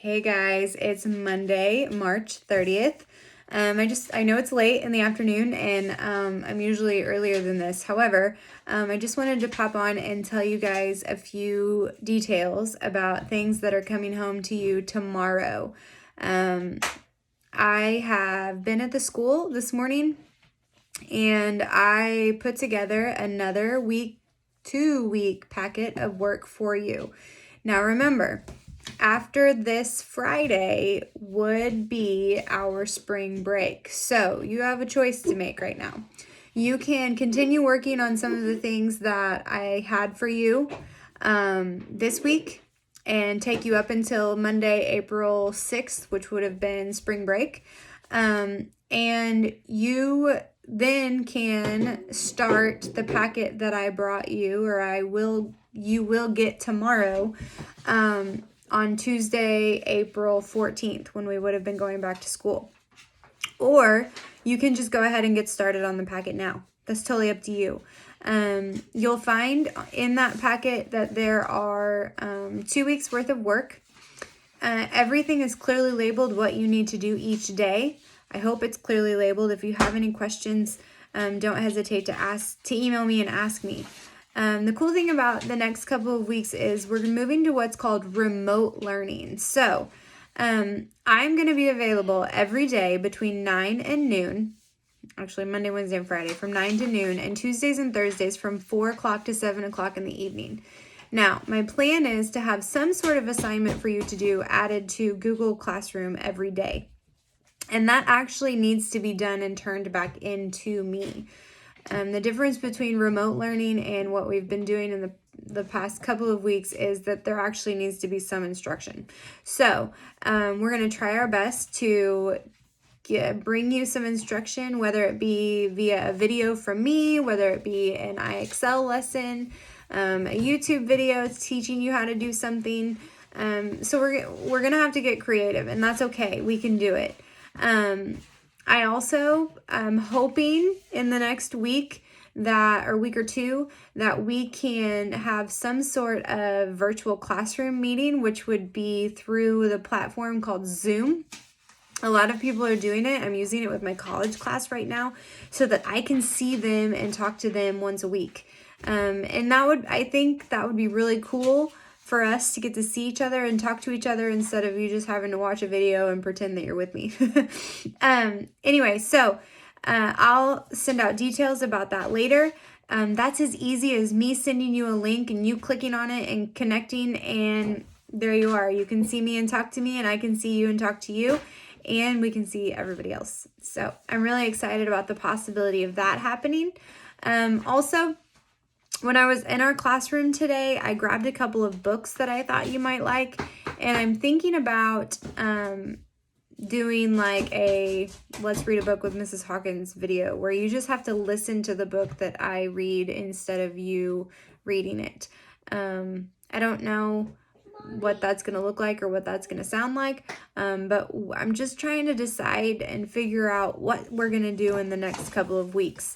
Hey guys, it's Monday, March 30th. I know it's late in the afternoon and I'm usually earlier than this. However, I just wanted to pop on and tell you guys a few details about things that are coming home to you tomorrow. I have been at the school this morning and I put together another 2-week packet of work for you. Now remember, after this Friday would be our spring break. So you have a choice to make right now. You can continue working on some of the things that I had for you this week and take you up until Monday, April 6th, which would have been spring break. And you then can start the packet that I brought you, or you will get tomorrow, on Tuesday, April 14th, when we would have been going back to school. Or you can just go ahead and get started on the packet now. That's totally up to you. You'll find in that packet that there are 2 weeks worth of work. Everything is clearly labeled what you need to do each day. I hope it's clearly labeled. If you have any questions, don't hesitate to email me and ask me. The cool thing about the next couple of weeks is we're moving to what's called remote learning. So I'm going to be available every day between 9 and noon. Actually, Monday, Wednesday, and Friday from 9 to noon, and Tuesdays and Thursdays from 4 o'clock to 7 o'clock in the evening. Now, my plan is to have some sort of assignment for you to do added to Google Classroom every day. And that actually needs to be done and turned back into me. The difference between remote learning and what we've been doing in the past couple of weeks is that there actually needs to be some instruction. So we're going to try our best to bring you some instruction, whether it be via a video from me, whether it be an IXL lesson, a YouTube video teaching you how to do something. So we're going to have to get creative, and that's okay. We can do it. I also am hoping in the next week week or two that we can have some sort of virtual classroom meeting, which would be through the platform called Zoom. A lot of people are doing it. I'm using it with my college class right now so that I can see them and talk to them once a week. And I think that would be really cool for us to get to see each other and talk to each other instead of you just having to watch a video and pretend that you're with me. Anyway, so I'll send out details about that later. That's as easy as me sending you a link and you clicking on it and connecting, and there you are. You can see me and talk to me, and I can see you and talk to you, and we can see everybody else. So I'm really excited about the possibility of that happening. Also, when I was in our classroom today, I grabbed a couple of books that I thought you might like, and I'm thinking about doing like a Let's Read a Book with Mrs. Hawkins video where you just have to listen to the book that I read instead of you reading it. I don't know what that's going to look like or what that's going to sound like, but I'm just trying to decide and figure out what we're going to do in the next couple of weeks.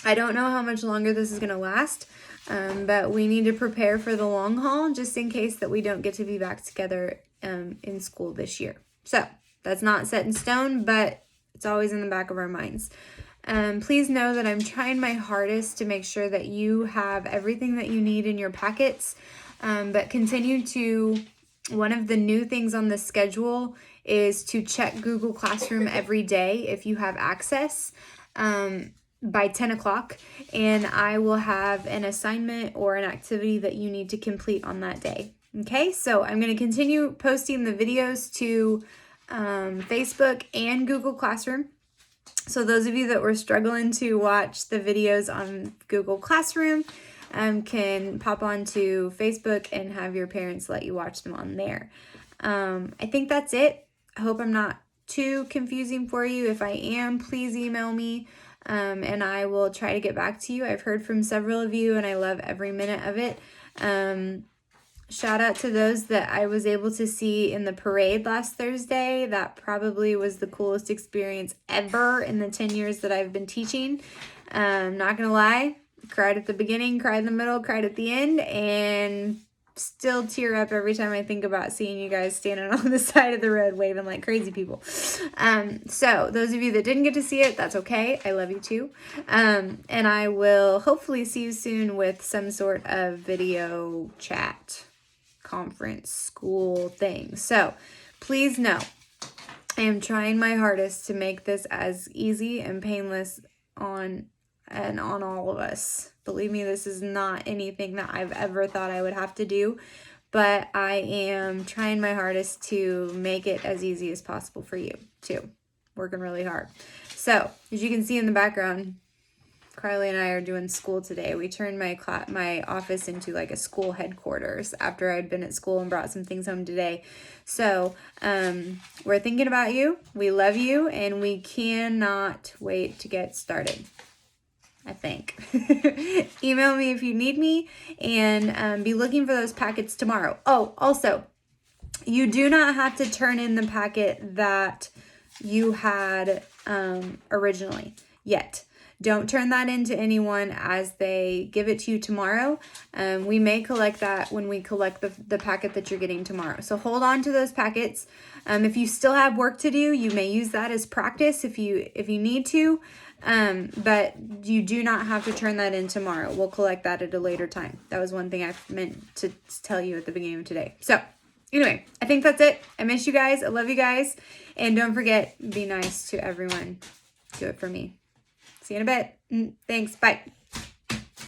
I don't know how much longer this is going to last, but we need to prepare for the long haul just in case that we don't get to be back together in school this year. So that's not set in stone, but it's always in the back of our minds. Please know that I'm trying my hardest to make sure that you have everything that you need in your packets, but one of the new things on the schedule is to check Google Classroom every day if you have access. By 10 o'clock, and I will have an assignment or an activity that you need to complete on that day. Okay, so I'm going to continue posting the videos to Facebook and Google Classroom. So those of you that were struggling to watch the videos on Google Classroom can pop onto Facebook and have your parents let you watch them on there. I think that's it. I hope I'm not too confusing for you. If I am, please email me. And I will try to get back to you. I've heard from several of you, and I love every minute of it. Shout out to those that I was able to see in the parade last Thursday. That probably was the coolest experience ever in the 10 years that I've been teaching. Not gonna lie, cried at the beginning, cried in the middle, cried at the end, and still tear up every time I think about seeing you guys standing on the side of the road waving like crazy people. So those of you that didn't get to see it, that's okay. I love you too. And I will hopefully see you soon with some sort of video chat, conference, school thing. So please know, I am trying my hardest to make this as easy and painless on all of us. Believe me, this is not anything that I've ever thought I would have to do, but I am trying my hardest to make it as easy as possible for you too. Working really hard. So, as you can see in the background, Carly and I are doing school today. We turned my office into like a school headquarters after I'd been at school and brought some things home today. So we're thinking about you. We love you, and we cannot wait to get started, I think. Email me if you need me, and be looking for those packets tomorrow. Oh, also, you do not have to turn in the packet that you had originally yet. Don't turn that into anyone as they give it to you tomorrow. We may collect that when we collect the packet that you're getting tomorrow. So hold on to those packets. If you still have work to do, you may use that as practice if you need to. But you do not have to turn that in tomorrow. We'll collect that at a later time. That was one thing I meant to tell you at the beginning of today. So anyway, I think that's it. I miss you guys. I love you guys. And don't forget, be nice to everyone. Do it for me. See you in a bit. Thanks. Bye.